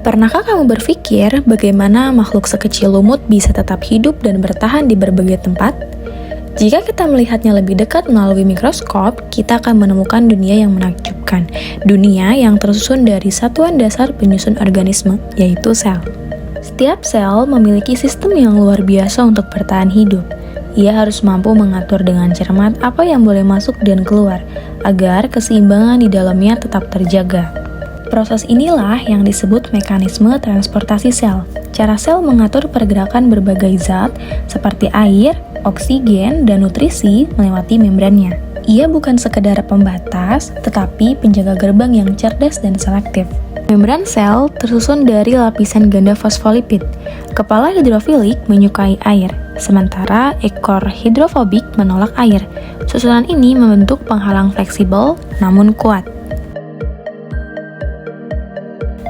Pernahkah kamu berpikir bagaimana makhluk sekecil lumut bisa tetap hidup dan bertahan di berbagai tempat? Jika kita melihatnya lebih dekat melalui mikroskop, kita akan menemukan dunia yang menakjubkan. Dunia yang tersusun dari satuan dasar penyusun organisme, yaitu sel. Setiap sel memiliki sistem yang luar biasa untuk bertahan hidup. Ia harus mampu mengatur dengan cermat apa yang boleh masuk dan keluar, agar keseimbangan di dalamnya tetap terjaga. Proses inilah yang disebut mekanisme transportasi sel. Cara sel mengatur pergerakan berbagai zat seperti air, oksigen, dan nutrisi melewati membrannya. Ia bukan sekedar pembatas, tetapi penjaga gerbang yang cerdas dan selektif. Membran sel tersusun dari lapisan ganda fosfolipid. Kepala hidrofilik menyukai air, sementara ekor hidrofobik menolak air. Susunan ini membentuk penghalang fleksibel namun kuat.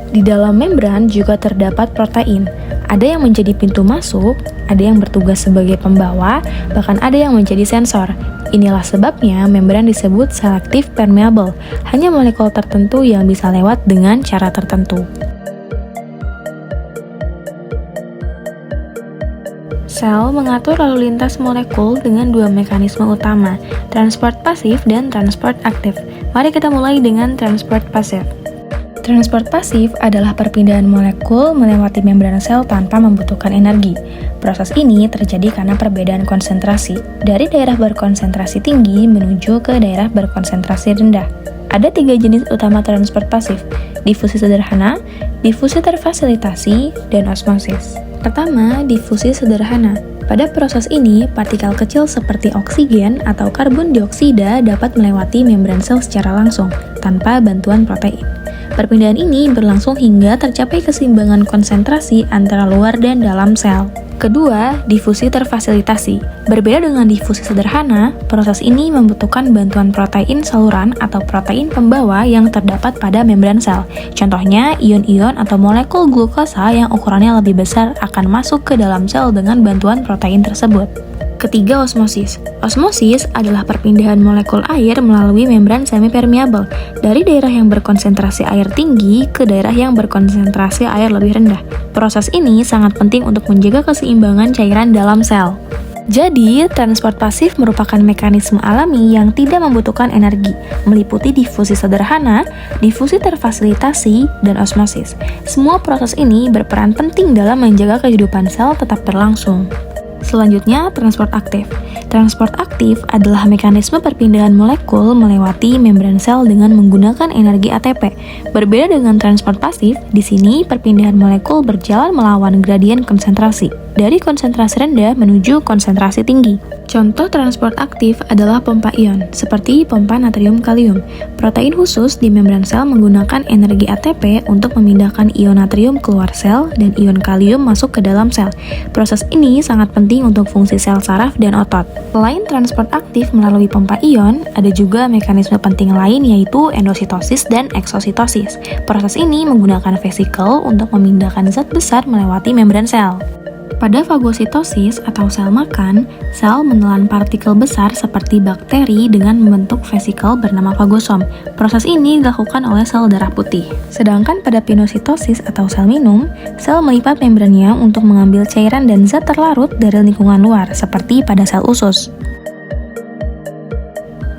Di dalam membran juga terdapat protein. Ada yang menjadi pintu masuk, ada yang bertugas sebagai pembawa, bahkan ada yang menjadi sensor. Inilah sebabnya membran disebut selective permeable. Hanya molekul tertentu yang bisa lewat dengan cara tertentu. Sel mengatur lalu lintas molekul dengan dua mekanisme utama, transport pasif dan transport aktif. Mari kita mulai dengan transport pasif. Transport pasif adalah perpindahan molekul melewati membran sel tanpa membutuhkan energi. Proses ini terjadi karena perbedaan konsentrasi dari daerah berkonsentrasi tinggi menuju ke daerah berkonsentrasi rendah. Ada 3 jenis utama transport pasif: difusi sederhana, difusi terfasilitasi, dan osmosis. Pertama, difusi sederhana. Pada proses ini, partikel kecil seperti oksigen atau karbon dioksida dapat melewati membran sel secara langsung, tanpa bantuan protein. Perpindahan ini berlangsung hingga tercapai keseimbangan konsentrasi antara luar dan dalam sel. Kedua, difusi terfasilitasi. Berbeda dengan difusi sederhana, proses ini membutuhkan bantuan protein saluran atau protein pembawa yang terdapat pada membran sel. Contohnya, ion-ion atau molekul glukosa yang ukurannya lebih besar akan masuk ke dalam sel dengan bantuan protein tersebut. Ketiga, osmosis. Osmosis adalah perpindahan molekul air melalui membran semipermeable dari daerah yang berkonsentrasi air tinggi ke daerah yang berkonsentrasi air lebih rendah. Proses ini sangat penting untuk menjaga keseimbangan cairan dalam sel. Jadi, transport pasif merupakan mekanisme alami yang tidak membutuhkan energi, meliputi difusi sederhana, difusi terfasilitasi, dan osmosis. Semua proses ini berperan penting dalam menjaga kehidupan sel tetap berlangsung. Selanjutnya, transport aktif. Transport aktif adalah mekanisme perpindahan molekul melewati membran sel dengan menggunakan energi ATP. Berbeda dengan transport pasif, di sini perpindahan molekul berjalan melawan gradien konsentrasi, dari konsentrasi rendah menuju konsentrasi tinggi. Contoh transport aktif adalah pompa ion, seperti pompa natrium kalium. Protein khusus di membran sel menggunakan energi ATP untuk memindahkan ion natrium keluar sel dan ion kalium masuk ke dalam sel. Proses ini sangat penting untuk fungsi sel saraf dan otot. Selain transport aktif melalui pompa ion, ada juga mekanisme penting lain yaitu endositosis dan eksositosis. Proses ini menggunakan vesikel untuk memindahkan zat besar melewati membran sel. Pada fagositosis atau sel makan, sel menelan partikel besar seperti bakteri dengan membentuk vesikel bernama fagosom. Proses ini dilakukan oleh sel darah putih. Sedangkan pada pinositosis atau sel minum, sel melipat membrannya untuk mengambil cairan dan zat terlarut dari lingkungan luar, seperti pada sel usus.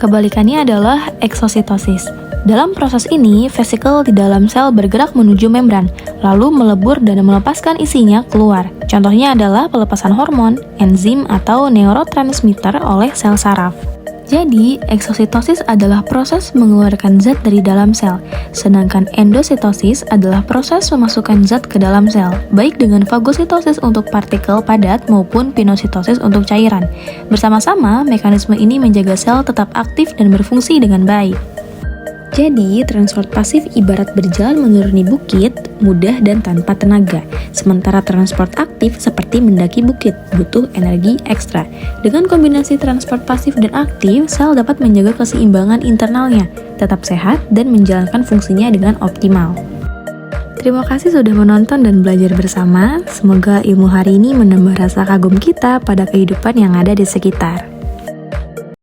Kebalikannya adalah eksositosis. Dalam proses ini, vesikel di dalam sel bergerak menuju membran, lalu melebur dan melepaskan isinya keluar. Contohnya adalah pelepasan hormon, enzim, atau neurotransmitter oleh sel saraf. Jadi, eksositosis adalah proses mengeluarkan zat dari dalam sel, sedangkan endositosis adalah proses memasukkan zat ke dalam sel, baik dengan fagositosis untuk partikel padat maupun pinositosis untuk cairan. Bersama-sama, mekanisme ini menjaga sel tetap aktif dan berfungsi dengan baik. Jadi, transport pasif ibarat berjalan menuruni bukit, mudah dan tanpa tenaga. Sementara transport aktif seperti mendaki bukit, butuh energi ekstra. Dengan kombinasi transport pasif dan aktif, sel dapat menjaga keseimbangan internalnya, tetap sehat, dan menjalankan fungsinya dengan optimal. Terima kasih sudah menonton dan belajar bersama. Semoga ilmu hari ini menambah rasa kagum kita pada kehidupan yang ada di sekitar.